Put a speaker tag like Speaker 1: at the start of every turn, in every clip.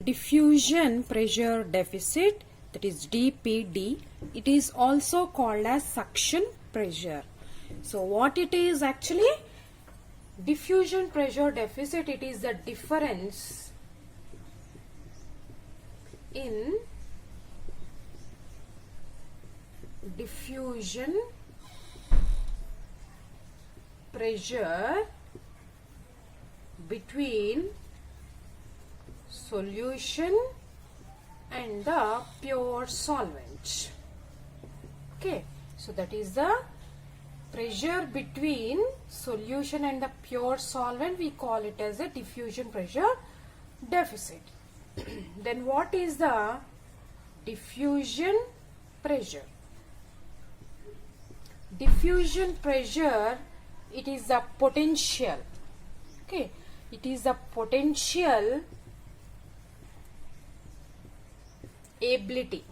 Speaker 1: Diffusion pressure deficit, that is DPD. It is also called as suction pressure. So what it is actually? Diffusion pressure deficit, it is the difference in diffusion pressure between solution and the pure solvent. Okay, so that is the pressure between solution and the pure solvent. We call it as a diffusion pressure deficit. Then what is the diffusion pressure? Diffusion pressure, it is the potential. Okay, it is the potential ability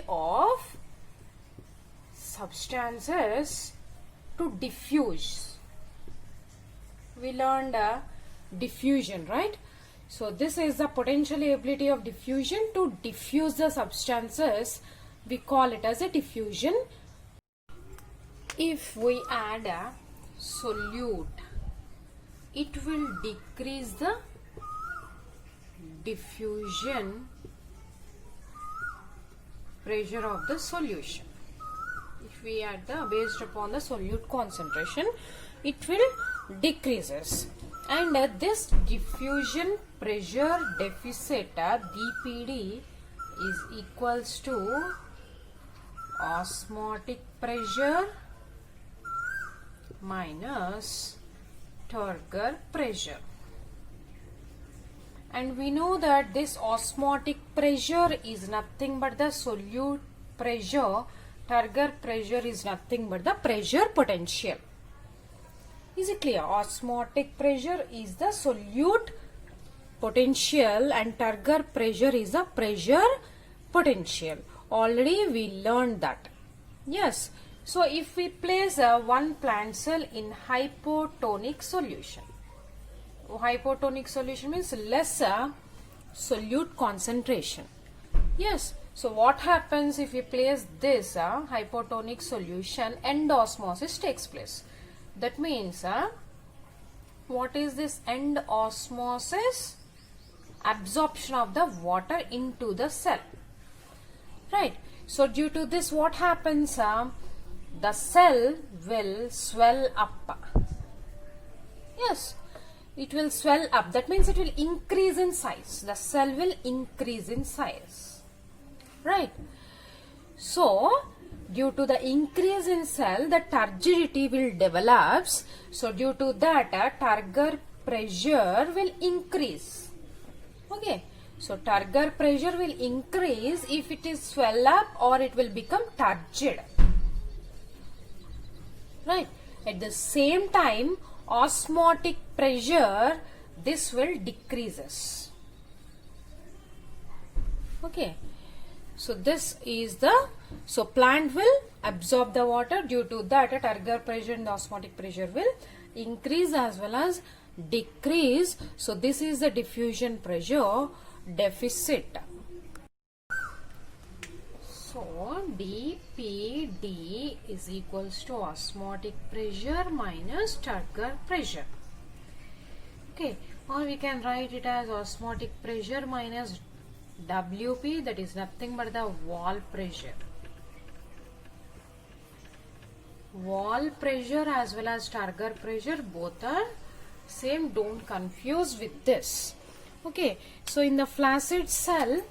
Speaker 1: of substances to diffuse. We learned diffusion, right? So this is the potential ability of diffusion to diffuse the substances. We call it as a diffusion. If we add a solute, it will decrease the diffusion pressure of the solution. If we add based upon the solute concentration, it will decreases. And this diffusion pressure deficit DPD is equals to osmotic pressure minus turgor pressure. And we know that this osmotic pressure is nothing but the solute pressure. Turgor pressure is nothing but the pressure potential. Is it clear? Osmotic pressure is the solute potential and turgor pressure is the pressure potential. Already we learned that. Yes. So if we place one plant cell in hypotonic solution. Hypotonic solution means lesser solute concentration. Yes. So what happens if we place this hypotonic solution, end osmosis takes place. That means what is this end osmosis? Absorption of the water into the cell. Right. So due to this, what happens? The cell will swell up. Yes. It will swell up. That means it will increase in size. The cell will increase in size. Right. So, due to the increase in cell, the turgidity will develop. So, due to that, turgor pressure will increase. Okay. So, turgor pressure will increase if it is swell up or it will become turgid. Right. At the same time, osmotic pressure, this will decreases. Okay. So this is the, so plant will absorb the water. Due to that, turgor pressure and the osmotic pressure will increase as well as decrease. So this is the diffusion pressure deficit. So DPD is equals to osmotic pressure minus turgor pressure. Okay, or we can write it as osmotic pressure minus WP, that is nothing but the wall pressure. Wall pressure as well as turgor pressure, both are same, don't confuse with this. Okay, so in the flaccid cell,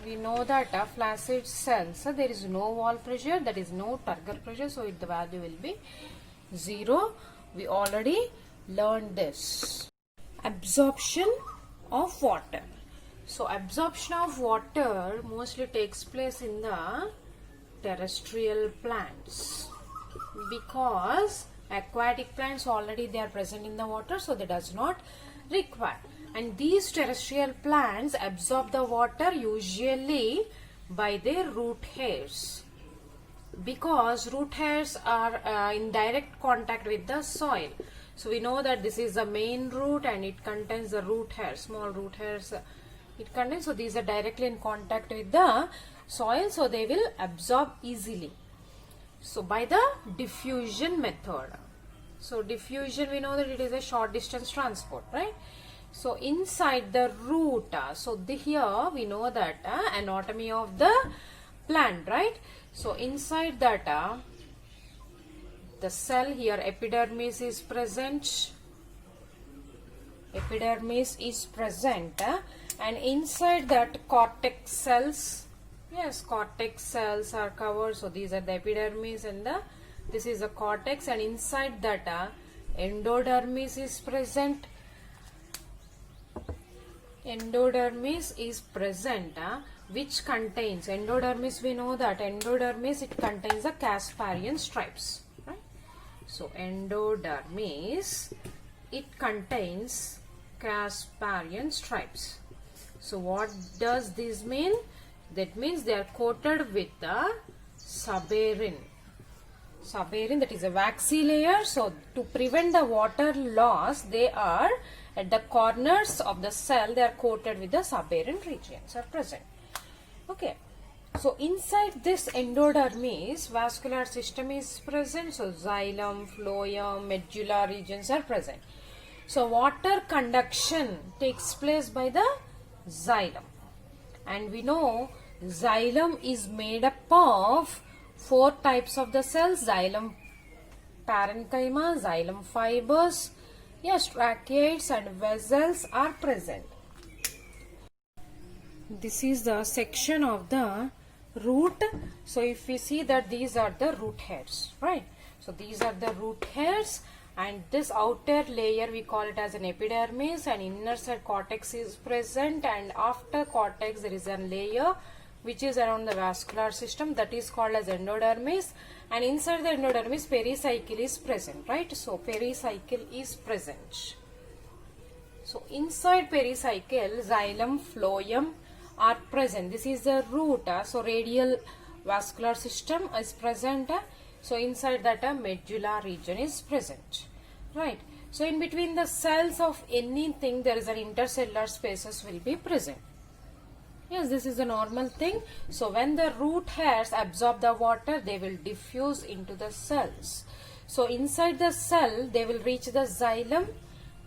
Speaker 1: we know that flaccid cells, so there is no wall pressure, that is no turgor pressure, so the value will be 0. We already learned this. Absorption of water. So absorption of water mostly takes place in the terrestrial plants because aquatic plants already they are present in the water, so they does not require. And these terrestrial plants absorb the water usually by their root hairs, because root hairs are in direct contact with the soil. So we know that this is the main root and it contains the root hairs, small root hairs. It contains, so these are directly in contact with the soil, so they will absorb easily. So by the diffusion method. So diffusion, we know that it is a short distance transport, right? So inside the root, here we know that anatomy of the plant, right? So inside that the cell here, epidermis is present. Epidermis is present, and inside that cortex cells. Yes, cortex cells are covered. So these are the epidermis and this is the cortex, and inside that endodermis is present. Endodermis is present, which contains, endodermis, we know that endodermis, it contains the Casparian stripes, right? So endodermis, it contains Casparian stripes. So what does this mean? That means they are coated with the suberin. Suberin, that is a waxy layer. So to prevent the water loss, they are at the corners of the cell, they are coated with the suberin regions are present. Okay. So inside this endodermis, vascular system is present. So xylem, phloem, medulla regions are present. So water conduction takes place by the xylem. And we know xylem is made up of 4 types of the cells: xylem parenchyma, xylem fibers, yes, tracheids and vessels are present. This is the section of the root. So if we see that these are the root hairs, right? So these are the root hairs, and this outer layer we call it as an epidermis, and inner side cortex is present, and after cortex there is a layer which is around the vascular system, that is called as endodermis, and inside the endodermis pericycle is present, right? So pericycle is present. So inside pericycle, xylem, phloem are present. This is the root, so radial vascular system is present. So inside that medulla region is present, right? So in between the cells of anything, there is an intercellular spaces will be present. Yes, this is a normal thing. So when the root hairs absorb the water, they will diffuse into the cells. So inside the cell, they will reach the xylem,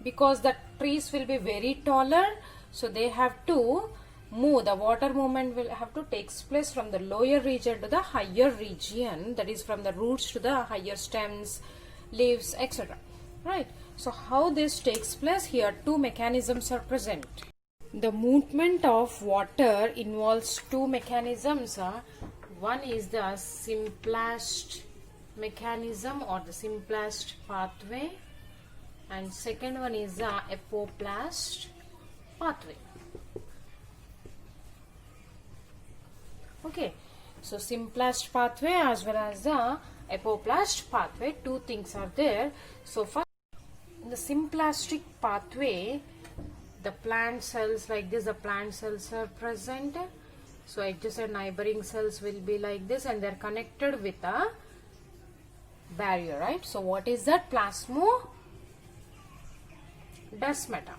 Speaker 1: because the trees will be very taller. So they have to move, the water movement will have to take place from the lower region to the higher region, that is from the roots to the higher stems, leaves, etc. Right. So how this takes place? Here 2 mechanisms are present. The movement of water involves 2 mechanisms. One is the simplest mechanism or the simplest pathway, and second one is the apoplast pathway. Okay, so simplest pathway as well as the apoplast pathway, 2 things are there. So first, in the simplastic pathway, the plant cells like this, the plant cells are present. So adjacent neighboring cells will be like this, and they are connected with a barrier, right? So what is that? Plasmodesmata.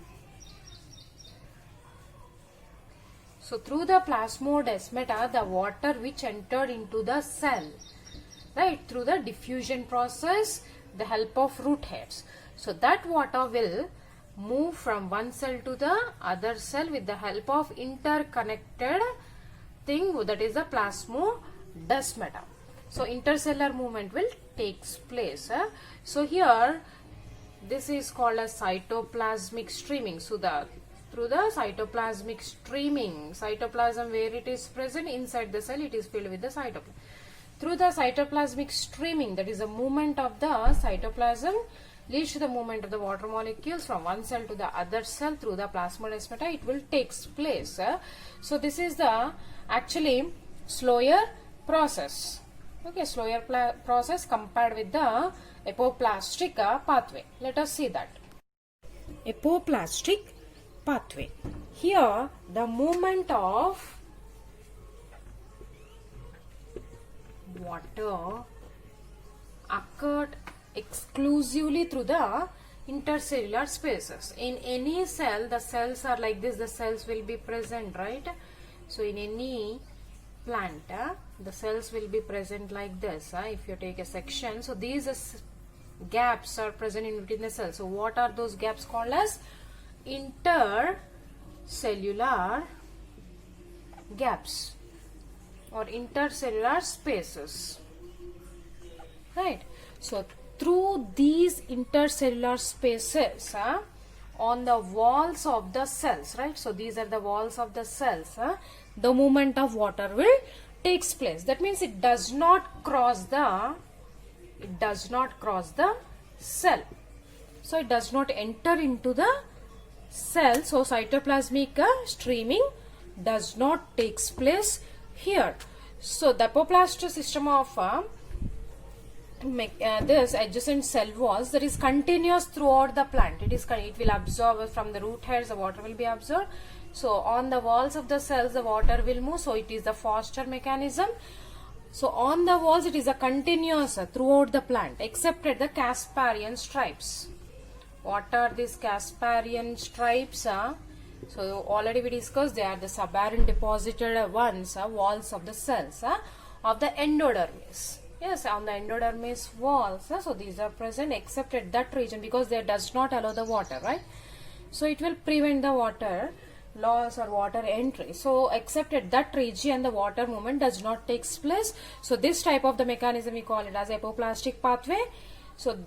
Speaker 1: So through the plasmodesmata, the water which entered into the cell, right, through the diffusion process, the help of root hairs. So that water will move from one cell to the other cell with the help of interconnected thing, that is the plasmodesmata. So intercellular movement will takes place. So here this is called as cytoplasmic streaming. So through the cytoplasmic streaming, cytoplasm where it is present inside the cell, it is filled with the cytoplasm. Through the cytoplasmic streaming, that is the movement of the cytoplasm, leads to the movement of the water molecules from one cell to the other cell through the plasmodesmata. It will takes place. So this is the actually slower process. Okay, slower process compared with the apoplastic pathway. Let us see that. Apoplastic pathway. Here the movement of water occurred exclusively through the intercellular spaces. In any cell, the cells are like this, the cells will be present, right? So in any plant, the cells will be present like this. If you take a section, so these gaps are present in between the cells. So what are those gaps called as? Intercellular gaps or intercellular spaces, right? So through these intercellular spaces on the walls of the cells, right? So these are the walls of the cells. The movement of water will takes place. That means it does not cross the cell. So it does not enter into the cell. So cytoplasmic streaming does not takes place here. So the apoplastic system of this adjacent cell walls that is continuous throughout the plant. It will absorb from the root hairs, the water will be absorbed. So on the walls of the cells the water will move, so it is the Foster mechanism. So on the walls it is a continuous throughout the plant except at the Casparian stripes. What are these Casparian stripes? So already we discussed, they are the subarachnoid deposited ones, walls of the cells of the endodermis. Yes, on the endodermis walls, so these are present except at that region because they does not allow the water, right? So it will prevent the water loss or water entry. So except at that region the water movement does not takes place. So this type of the mechanism we call it as apoplastic pathway. So